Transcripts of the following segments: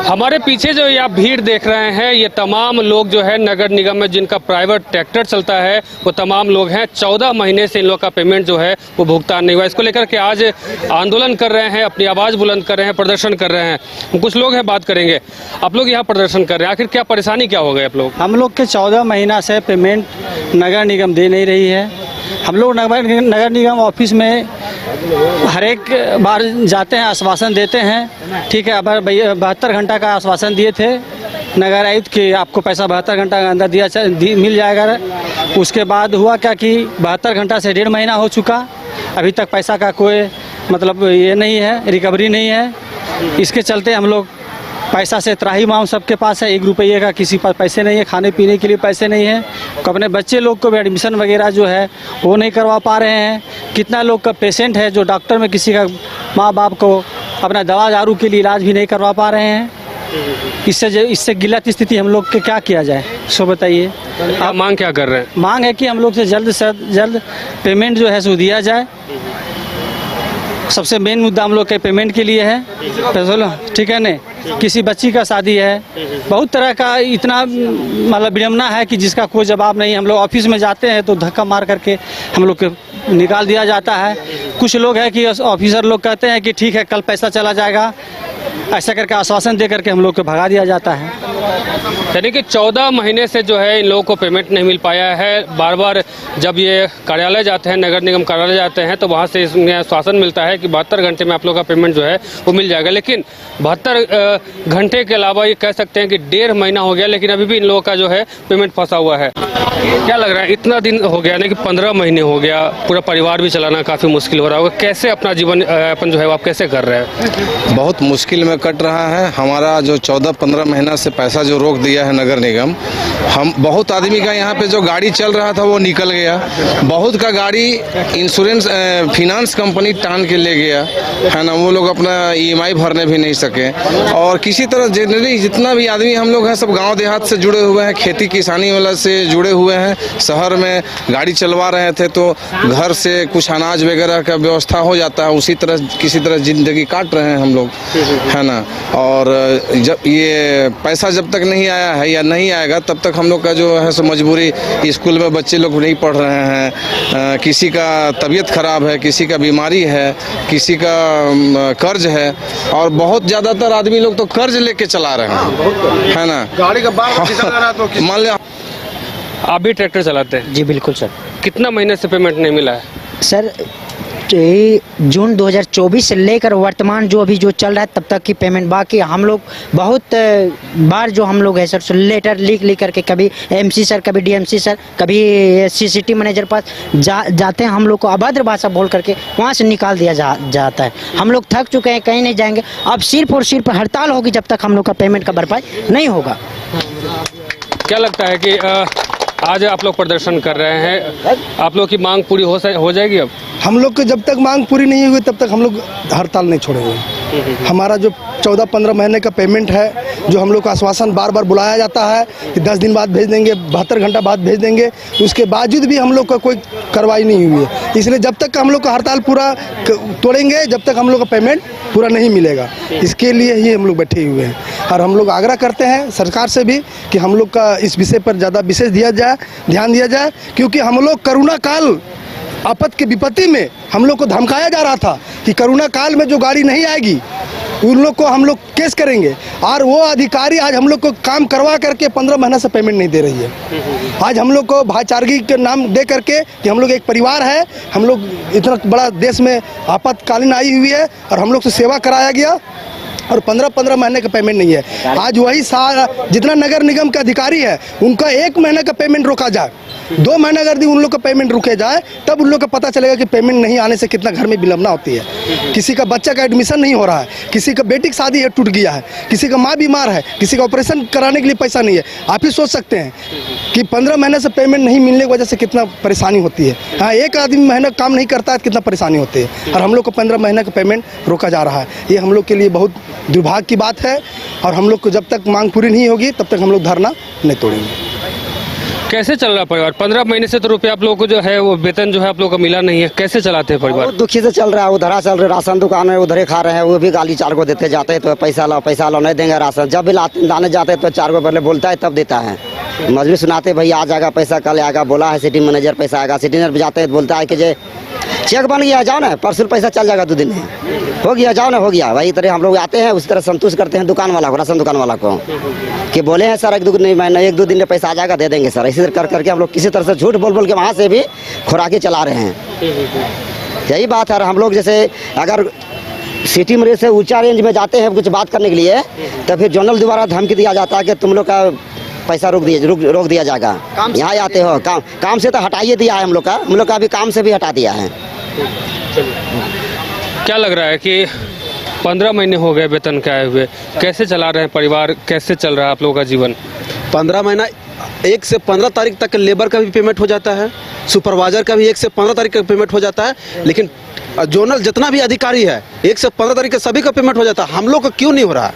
हमारे पीछे जो ये आप भीड़ देख रहे हैं, ये तमाम लोग जो है नगर निगम में जिनका प्राइवेट ट्रैक्टर चलता है वो तमाम लोग हैं। 14 महीने से इन लोग का पेमेंट जो है वो भुगतान नहीं हुआ। इसको लेकर के आज आंदोलन कर रहे हैं, अपनी आवाज़ बुलंद कर रहे हैं, प्रदर्शन कर रहे हैं। कुछ लोग हैं, बात करेंगे। आप लोग यहाँ प्रदर्शन कर रहे हैं, आखिर क्या परेशानी क्या हो गई आप लोग? हम लोग के 14 महीना से पेमेंट नगर निगम दे नहीं रही है। हम लोग नगर निगम ऑफिस में हर एक बार जाते हैं, आश्वासन देते हैं, ठीक है। अब 72 घंटा का आश्वासन दिए थे नगर आयुक्त कि आपको पैसा 72 घंटा के अंदर मिल जाएगा। उसके बाद हुआ क्या कि 72 घंटा से 1.5 महीना हो चुका, अभी तक पैसा का कोई मतलब ये नहीं है, रिकवरी नहीं है। इसके चलते हम लोग पैसा से त्राही माम सबके पास है, 1 रुपये का किसी पास पैसे नहीं है, खाने पीने के लिए पैसे नहीं है। अपने बच्चे लोग को भी एडमिशन वगैरह जो है वो नहीं करवा पा रहे हैं। कितना लोग का पेशेंट है जो डॉक्टर में किसी का माँ बाप को अपना दवा दारू के लिए इलाज भी नहीं करवा पा रहे हैं। इससे गिलत स्थिति हम लोग के क्या किया जाए, सो बताइए। आप मांग क्या कर रहे हैं? मांग है कि हम लोग से जल्द पेमेंट जो है सो दिया जाए। सबसे मेन मुद्दा हम लोग के पेमेंट के लिए है, ठीक है न। किसी बच्ची का शादी है, बहुत तरह का इतना मतलब विडम्बना है कि जिसका कोई जवाब नहीं। हम लोग ऑफिस में जाते हैं तो धक्का मार करके हम लोग के निकाल दिया जाता है। कुछ लोग हैं कि ऑफिसर लोग कहते हैं कि ठीक है कल पैसा चला जाएगा, ऐसा करके आश्वासन दे करके हम लोग को भगा दिया जाता है। यानी कि 14 महीने से जो है इन लोगों को पेमेंट नहीं मिल पाया है। बार बार जब ये कार्यालय जाते हैं, नगर निगम कार्यालय जाते हैं, तो वहाँ से इसमें आश्वासन मिलता है कि 72 घंटे में आप लोगों का पेमेंट जो है वो मिल जाएगा। लेकिन 72 घंटे के अलावा ये कह सकते हैं कि 1.5 महीना हो गया, लेकिन अभी भी इन लोगों का जो है पेमेंट फंसा हुआ है। क्या लग रहा है, इतना दिन हो गया, यानी कि 15 महीने हो गया, पूरा परिवार भी चलाना काफ़ी मुश्किल हो रहा होगा। कैसे अपना जीवन अपन जो है आप कैसे कर रहे हैं? बहुत मुश्किल में कट रहा है। हमारा जो 14-15 महीना से पैसा जो रोक दिया है नगर निगम, हम बहुत आदमी का यहाँ पे जो गाड़ी चल रहा था वो निकल गया। बहुत का गाड़ी इंश्योरेंस फिनांस कंपनी टान के ले गया है ना, वो लोग अपना EMI भरने भी नहीं सके। और किसी तरह जनरली जितना भी आदमी हम लोग हैं सब गांव देहात से जुड़े हुए हैं, खेती किसानी वाला से जुड़े हुए हैं। शहर में गाड़ी चलवा रहे थे तो घर से कुछ अनाज वगैरह का व्यवस्था हो जाता है, उसी तरह किसी तरह ज़िंदगी काट रहे हैं हम लोग, है ना। और जब ये पैसा जब तक नहीं आया है या नहीं आएगा तब तक हम लोग का जो है सो मजबूरी, स्कूल में बच्चे लोग नहीं पढ़ रहे हैं, किसी का तबीयत खराब है, किसी का बीमारी है, किसी का कर्ज है, और बहुत ज़्यादातर आदमी लोग तो कर्ज लेके चला रहे हैं, है ना। गाड़ी का बार मान लिया। आप भी ट्रैक्टर चलाते हैं? जी बिल्कुल सर। कितना महीने से पेमेंट नहीं मिला है सर? जून 2024 से लेकर वर्तमान जो अभी जो चल रहा है तब तक की पेमेंट बाकी। हम लोग बहुत बार जो हम लोग है सर लेटर लिख करके, कभी MC सर, कभी DMC सर, कभी CCT मैनेजर पास जाते हैं। हम लोग को अभद्र भाषा बोल करके वहाँ से निकाल दिया जाता है। हम लोग थक चुके हैं, कहीं नहीं जाएंगे। अब सिर्फ और सिर्फ हड़ताल होगी जब तक हम लोग का पेमेंट का भरपाई नहीं होगा। क्या लगता है कि आज आप लोग प्रदर्शन कर रहे हैं, आप लोग की मांग पूरी हो जाएगी? अब हम लोग को जब तक मांग पूरी नहीं हुई तब तक हम लोग हड़ताल नहीं छोड़ेंगे। हमारा जो 14-15 महीने का पेमेंट है, जो हम लोग का आश्वासन बार बार बुलाया जाता है कि 10 दिन बाद भेज देंगे, 72 घंटा बाद भेज देंगे, उसके बावजूद भी हम लोग का कोई कार्रवाई नहीं हुई है। इसलिए जब तक हम लोग का हड़ताल पूरा तोड़ेंगे जब तक हम लोग का पेमेंट पूरा नहीं मिलेगा। इसके लिए ही हम लोग बैठे हुए हैं। और हम लोग आग्रह करते हैं सरकार से भी कि हम लोग का इस विषय पर ज़्यादा विशेष ध्यान दिया जाए, क्योंकि हम लोग कोरोना काल आपद के विपत्ति में हम लोग को धमकाया जा रहा था कि कोरोना काल में जो गाड़ी नहीं आएगी उन लोग को हम लोग केस करेंगे। और वो अधिकारी आज हम लोग को काम करवा करके 15 महीना से पेमेंट नहीं दे रही है। आज हम लोग को भाईचारगी के नाम दे करके कि हम लोग एक परिवार है, हम लोग इतना बड़ा देश में आपातकालीन आई हुई है और हम लोग से सेवा कराया गया और 15-15 महीने का पेमेंट नहीं है। आज वही जितना नगर निगम का अधिकारी है उनका 1 महीने का पेमेंट रोका जाए, 2 महीने अगर उन लोग का पेमेंट रुके जाए तब उन लोग को पता चलेगा कि पेमेंट नहीं आने से कितना घर में विलंबना होती है। किसी का बच्चा का एडमिशन नहीं हो रहा है, किसी का बेटी की शादी है टूट गया है, किसी का माँ बीमार है, किसी का ऑपरेशन कराने के लिए पैसा नहीं है। आप ही सोच सकते हैं कि 15 महीने से पेमेंट नहीं मिलने की वजह से कितना परेशानी होती है। हाँ, एक आदमी महीना काम नहीं करता है तो कितना परेशानी होती है, और हम लोग को 15 महीने का पेमेंट रोका जा रहा है। ये हम लोग के लिए बहुत दुर्भाग्य की बात है, और हम लोग को जब तक मांग पूरी नहीं होगी तब तक हम लोग धरना नहीं तोड़ेंगे। कैसे चल रहा है परिवार? 15 महीने से तो रुपया आप लोगों को जो है वो वेतन जो है आप लोगों को मिला नहीं है, कैसे चलाते हैं परिवार? बहुत दुखी से चल रहा है। उधर चल रहे राशन दुकान है, उधर ही खा रहे हैं। वो भी गाली 4 को देते जाते हैं तो पैसा लो नहीं देंगे राशन। जब भी लाने जाते हैं तो 4 को पहले बोलता है तब देता है। मजबूरी सुनाते भाई आ जाएगा पैसा, कल आएगा, बोला है सिटी मैनेजर पैसा आएगा। सिटी मैनेजर जाते हैं बोलता है कि जे चेक बन गया जाओ ना, परसों पैसा चल जाएगा 2 दिन में, हो गया जाओ ना, हो गया। वही तरह हम लोग आते हैं, उसी तरह संतुष्ट करते हैं दुकान वाला को, राशन दुकान वाला को कि बोले हैं सर 1-2 दिन में पैसा आ जाएगा, दे देंगे सर। इसी तरह करके हम लोग किसी तरह से झूठ बोल के वहाँ से भी खुराकी चला रहे हैं। यही बात है। हम लोग जैसे अगर सिटी में से ऊंचा रेंज में जाते हैं कुछ बात करने के लिए तो फिर जनरल द्वारा धमकी दिया जाता है कि तुम लोग का पैसा रोक दिया जाएगा। यहाँ आते हो काम से तो हटाइए दिया है हम लोग का अभी काम से भी हटा दिया है। क्या लग रहा है कि 15 महीने हो गए वेतन के आए हुए, कैसे चला रहे हैं परिवार, कैसे चल रहा है आप लोगों का जीवन? 15 महीना 1 से 15 तारीख तक लेबर का भी पेमेंट हो जाता है, सुपरवाइजर का भी 1 से 15 तारीख का पेमेंट हो जाता है, लेकिन जोनल जितना भी अधिकारी है 1 से 15 तारीख का सभी का पेमेंट हो जाता है। हम लोग का क्यों नहीं हो रहा है?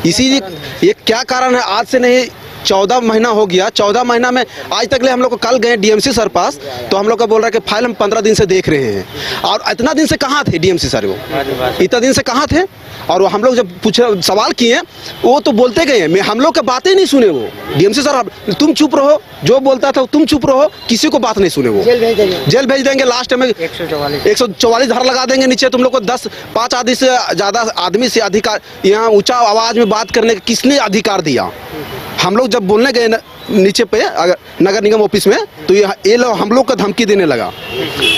इसीलिए ये क्या कारण है? आज से नहीं 14 महीना हो गया। 14 महीना में आज तक ले हम लोग को कल गए डीएमसी सर पास तो हम लोग का बोल रहा है कि फाइल हम 15 दिन से देख रहे हैं। और इतना दिन से कहाँ थे डीएमसी सर? वो इतना दिन से कहाँ थे? और वो हम लोग जब पूछे सवाल किए वो तो बोलते गए, मैं हम लोग का बातें नहीं सुने। वो डीएमसी सर तुम चुप रहो, जो बोलता था तुम चुप रहो, किसी को बात नहीं सुने। वो जेल भेज देंगे। लास्ट में 144 धारा लगा देंगे नीचे। तुम लोग को 5 आदमी से ज़्यादा आदमी से अधिकार, यहाँ ऊंचा आवाज़ में बात करने का किसने अधिकार दिया? हम लोग जब बोलने गए नीचे पे अगर नगर निगम ऑफिस में तो ये लोग हम लोग का धमकी देने लगा।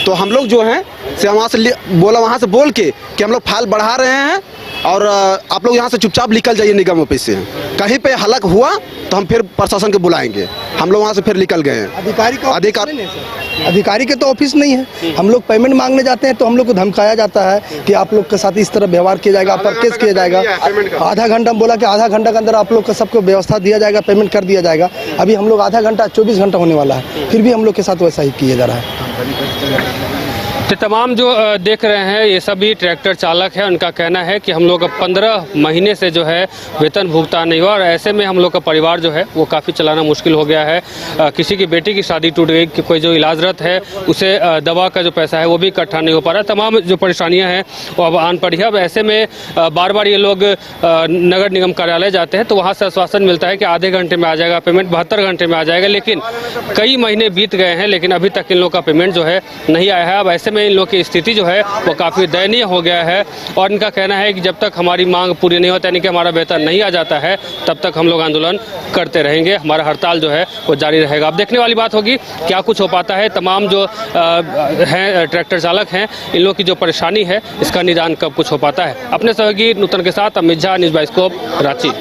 तो हम लोग जो है से वहाँ से बोला, वहाँ से बोल के कि हम लोग फाइल बढ़ा रहे हैं और आप लोग यहाँ से चुपचाप निकल जाइए निगम ऑफिस से। कहीं पे हलक हुआ तो हम फिर प्रशासन को बुलाएंगे। हम लोग वहाँ से फिर निकल गए हैं। अधिकारी के तो ऑफिस नहीं है। हम लोग पेमेंट मांगने जाते हैं तो हम लोग को धमकाया जाता है कि आप लोग के साथ इस तरह व्यवहार किया जाएगा, आप पर केस किया जाएगा। आधा घंटा बोला कि आधा घंटा के अंदर आप लोग का सबको व्यवस्था दिया जाएगा, पेमेंट कर दिया जाएगा। अभी हम लोग आधा घंटा 24 घंटा होने वाला है, फिर भी हम लोग के साथ वैसा ही किया जा रहा है। तो तमाम जो देख रहे हैं ये सभी ट्रैक्टर चालक हैं। उनका कहना है कि हम लोग का 15 महीने से जो है वेतन भुगतान नहीं हुआ और ऐसे में हम लोग का परिवार जो है वो काफ़ी चलाना मुश्किल हो गया है। किसी की बेटी की शादी टूट गई, कि कोई जो इलाजरत है उसे दवा का जो पैसा है वो भी इकट्ठा नहीं हो पा रहा। तमाम जो परेशानियाँ हैं वो अब आन पड़ी है। अब ऐसे में बार बार ये लोग नगर निगम कार्यालय जाते हैं तो वहाँ से आश्वासन मिलता है कि आधे घंटे में आ जाएगा पेमेंट, 72 घंटे में आ जाएगा, लेकिन कई महीने बीत गए हैं लेकिन अभी तक इन लोग का पेमेंट जो है नहीं आया है। अब ऐसे में इन लोग की स्थिति जो है वो काफ़ी दयनीय हो गया है और इनका कहना है कि जब तक हमारी मांग पूरी नहीं होती, यानी कि हमारा वेतन नहीं आ जाता है, तब तक हम लोग आंदोलन करते रहेंगे। हमारा हड़ताल जो है वो जारी रहेगा। अब देखने वाली बात होगी क्या कुछ हो पाता है। तमाम जो हैं ट्रैक्टर चालक हैं, इन लोग की जो परेशानी है इसका निदान कब कुछ हो पाता है। अपने सहयोगी नूतन के साथ अमित झा, न्यूज़ बाइस्कोप, रांची।